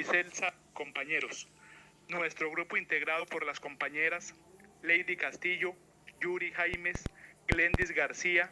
Celsa, compañeros. Nuestro grupo integrado por las compañeras Lady Castillo, Yuri Jaimes, Glendis García,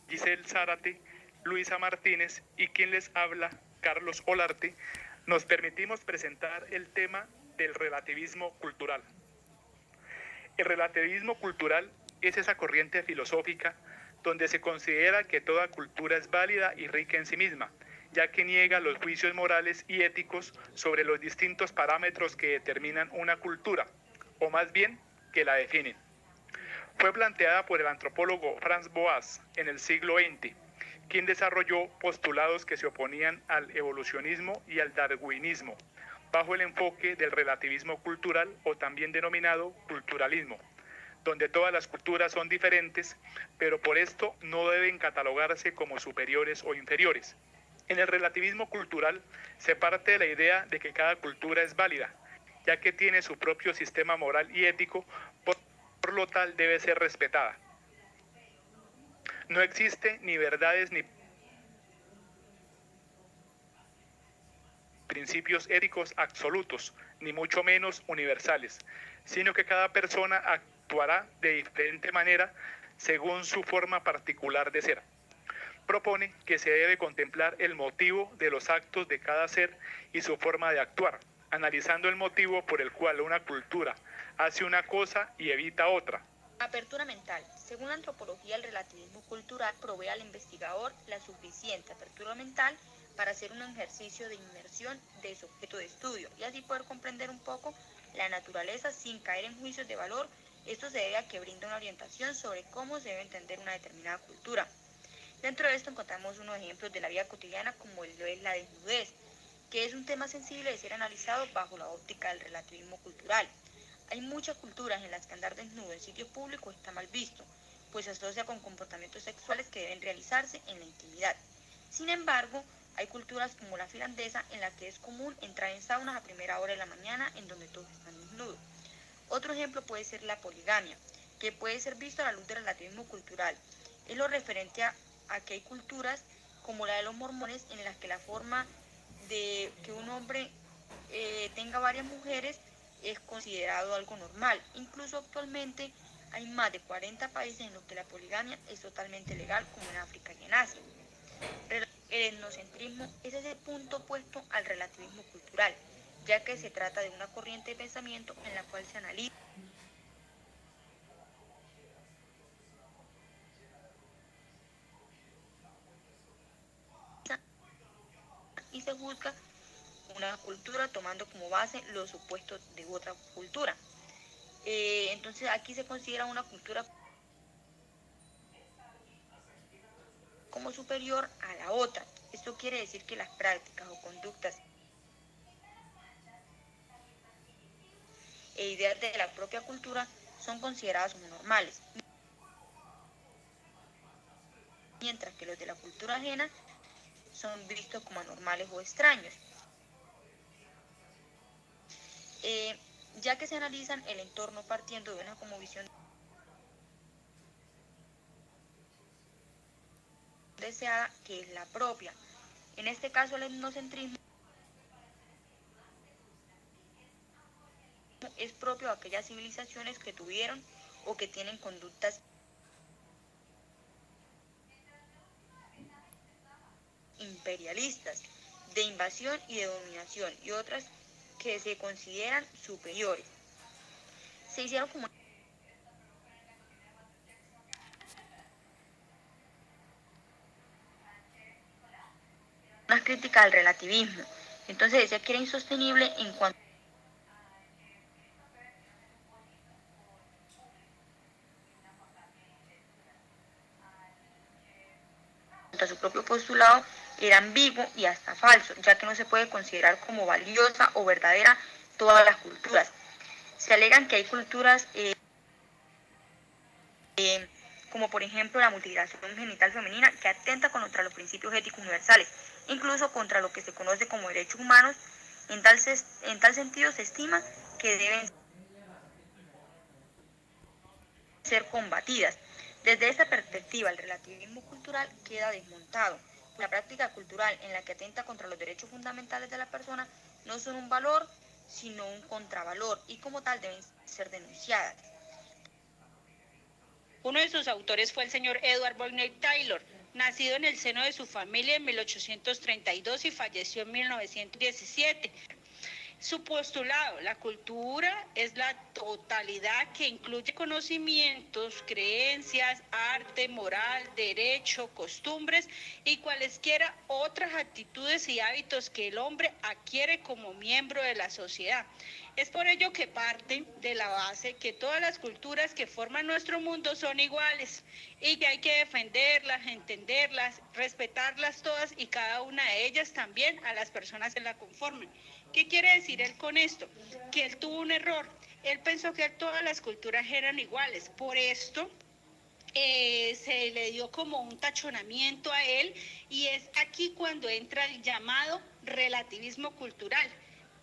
Giselle Zárate, Luisa Martínez y quien les habla, Carlos Olarte, nos permitimos presentar el tema del relativismo cultural. El relativismo cultural es esa corriente filosófica donde se considera que toda cultura es válida y rica en sí misma, ya que niega los juicios morales y éticos sobre los distintos parámetros que determinan una cultura, o más bien, que la definen. Fue planteada por el antropólogo Franz Boas en el siglo XX, quien desarrolló postulados que se oponían al evolucionismo y al darwinismo, bajo el enfoque del relativismo cultural o también denominado culturalismo, donde todas las culturas son diferentes, pero por esto no deben catalogarse como superiores o inferiores. En el relativismo cultural se parte de la idea de que cada cultura es válida, ya que tiene su propio sistema moral y ético, por lo tal debe ser respetada. No existe ni verdades ni principios éticos absolutos, ni mucho menos universales, sino que cada persona actuará de diferente manera según su forma particular de ser. Propone que se debe contemplar el motivo de los actos de cada ser y su forma de actuar, analizando el motivo por el cual una cultura hace una cosa y evita otra. Apertura mental. Según la antropología, el relativismo cultural provee al investigador la suficiente apertura mental para hacer un ejercicio de inmersión de su objeto de estudio y así poder comprender un poco la naturaleza sin caer en juicios de valor. Esto se debe a que brinda una orientación sobre cómo se debe entender una determinada cultura. Dentro de esto encontramos unos ejemplos de la vida cotidiana como lo es la desnudez, que es un tema sensible de ser analizado bajo la óptica del relativismo cultural. Hay muchas culturas en las que andar desnudo en sitios públicos está mal visto, pues se asocia con comportamientos sexuales que deben realizarse en la intimidad. Sin embargo, hay culturas como la finlandesa en la que es común entrar en saunas a primera hora de la mañana en donde todos están desnudos. Otro ejemplo puede ser la poligamia, que puede ser visto a la luz del relativismo cultural. Es lo referente a que hay culturas como la de los mormones en las que la forma de que un hombre tenga varias mujeres es considerado algo normal. Incluso actualmente hay más de 40 países en los que la poligamia es totalmente legal, como en África y en Asia. El etnocentrismo es ese punto opuesto al relativismo cultural, ya que se trata de una corriente de pensamiento en la cual se analiza y se juzga una cultura tomando como base los supuestos de otra cultura. Entonces aquí se considera una cultura como superior a la otra. Esto quiere decir que las prácticas o conductas e ideas de la propia cultura son consideradas como normales, mientras que los de la cultura ajena son vistos como anormales o extraños, eh, ya que se analizan el entorno partiendo de una como visión deseada que es la propia. En este caso el etnocentrismo es propio de aquellas civilizaciones que tuvieron o que tienen conductas imperialistas, de invasión y de dominación, y otras que se consideran superiores. Se hicieron como unas críticas al relativismo. Entonces decía que era insostenible en cuanto a su propio postulado era ambiguo y hasta falso, ya que no se puede considerar como valiosa o verdadera todas las culturas. Se alegan que hay culturas como por ejemplo la mutilación genital femenina, que atenta contra los principios éticos universales, incluso contra lo que se conoce como derechos humanos. En tal sentido se estima que deben ser combatidas. Desde esta perspectiva, el relativismo cultural queda desmontado. La práctica cultural en la que atenta contra los derechos fundamentales de la persona no son un valor, sino un contravalor, y como tal deben ser denunciadas. Uno de sus autores fue el señor Edward Boynton Taylor, nacido en el seno de su familia en 1832 y falleció en 1917. Su postulado: la cultura es la totalidad que incluye conocimientos, creencias, arte, moral, derecho, costumbres y cualesquiera otras actitudes y hábitos que el hombre adquiere como miembro de la sociedad. Es por ello que parte de la base que todas las culturas que forman nuestro mundo son iguales y que hay que defenderlas, entenderlas, respetarlas todas y cada una de ellas, también a las personas que la conforman. ¿Qué quiere decir él con esto? Que él tuvo un error. Él pensó que todas las culturas eran iguales. Por esto se le dio como un tachonamiento a él, y es aquí cuando entra el llamado relativismo cultural,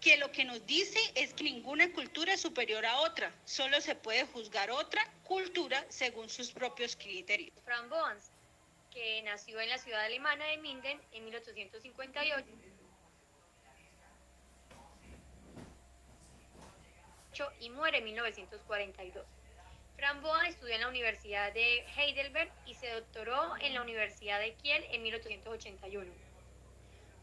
que lo que nos dice es que ninguna cultura es superior a otra, solo se puede juzgar otra cultura según sus propios criterios. Franz Boas, que nació en la ciudad alemana de Minden en 1858 y muere en 1942. Franz Boas estudió en la Universidad de Heidelberg y se doctoró en la Universidad de Kiel en 1881.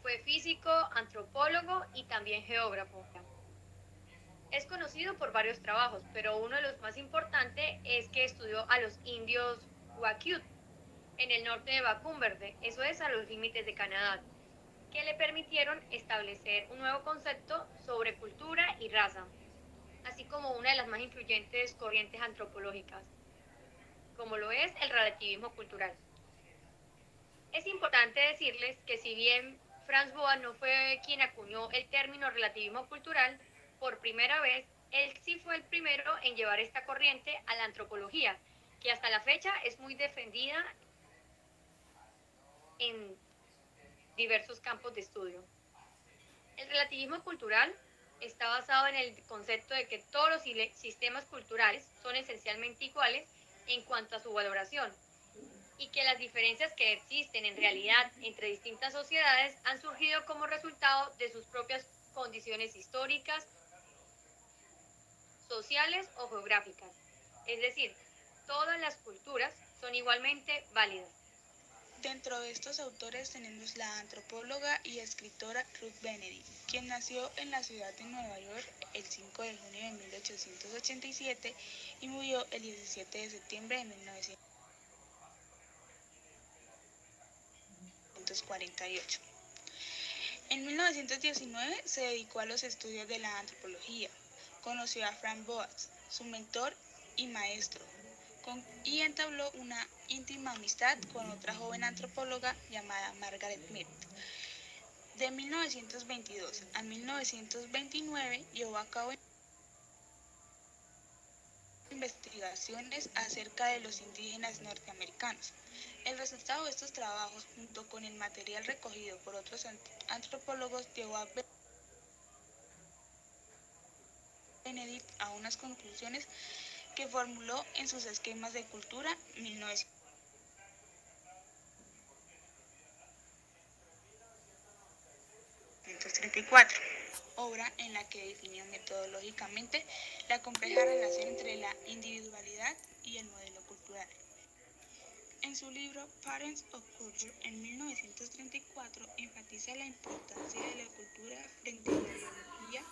Fue físico, antropólogo y también geógrafo. Es conocido por varios trabajos, pero uno de los más importantes es que estudió a los indios Wakut en el norte de Vacúverde, eso es a los límites de Canadá, que le permitieron establecer un nuevo concepto sobre cultura y raza, así como una de las más influyentes corrientes antropológicas, como lo es el relativismo cultural. Es importante decirles que si bien Franz Boas no fue quien acuñó el término relativismo cultural, por primera vez, él sí fue el primero en llevar esta corriente a la antropología, que hasta la fecha es muy defendida en diversos campos de estudio. El relativismo cultural está basado en el concepto de que todos los sistemas culturales son esencialmente iguales en cuanto a su valoración, y que las diferencias que existen en realidad entre distintas sociedades han surgido como resultado de sus propias condiciones históricas, sociales o geográficas. Es decir, todas las culturas son igualmente válidas. Dentro de estos autores tenemos la antropóloga y escritora Ruth Benedict, quien nació en la ciudad de Nueva York el 5 de junio de 1887 y murió el 17 de septiembre de 1948. En 1919 se dedicó a los estudios de la antropología. Conoció a Franz Boas, su mentor y maestro, y entabló una íntima amistad con otra joven antropóloga llamada Margaret Mead. De 1922 a 1929 llevó a cabo investigaciones acerca de los indígenas norteamericanos. El resultado de estos trabajos, junto con el material recogido por otros antropólogos, llevó a Benedict a unas conclusiones que formuló en sus esquemas de cultura 1934, obra en la que definió metodológicamente la compleja relación entre la individualidad y el modelo cultural. En su libro Patterns of Culture, en 1934, enfatiza la importancia de la cultura frente a la biología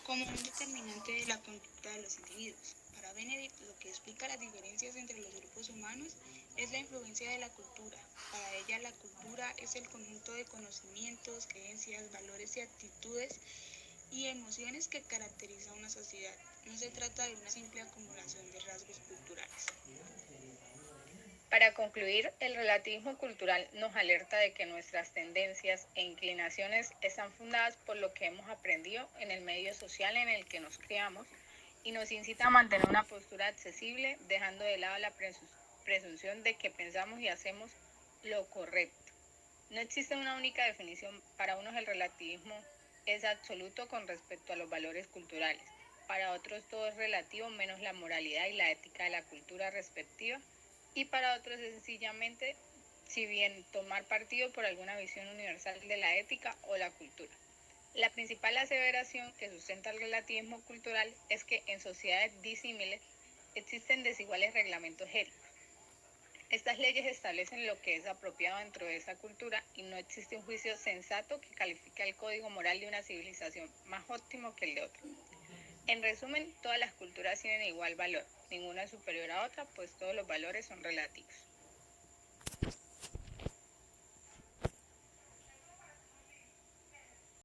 como un determinante de la conducta de los individuos. Para Benedict, lo que explica las diferencias entre los grupos humanos es la influencia de la cultura. Para ella, la cultura es el conjunto de conocimientos, creencias, valores y actitudes y emociones que caracteriza a una sociedad. No se trata de una simple acumulación de rasgos culturales. Para concluir, el relativismo cultural nos alerta de que nuestras tendencias e inclinaciones están fundadas por lo que hemos aprendido en el medio social en el que nos criamos, y nos incita a mantener una postura accesible, dejando de lado la presunción de que pensamos y hacemos lo correcto. No existe una única definición. Para unos el relativismo es absoluto con respecto a los valores culturales. Para otros todo es relativo menos la moralidad y la ética de la cultura respectiva. Y para otros es sencillamente, si bien tomar partido por alguna visión universal de la ética o la cultura. La principal aseveración que sustenta el relativismo cultural es que en sociedades disímiles existen desiguales reglamentos éticos. Estas leyes establecen lo que es apropiado dentro de esa cultura y no existe un juicio sensato que califique el código moral de una civilización más óptimo que el de otra. En resumen, todas las culturas tienen igual valor, ninguna es superior a otra, pues todos los valores son relativos.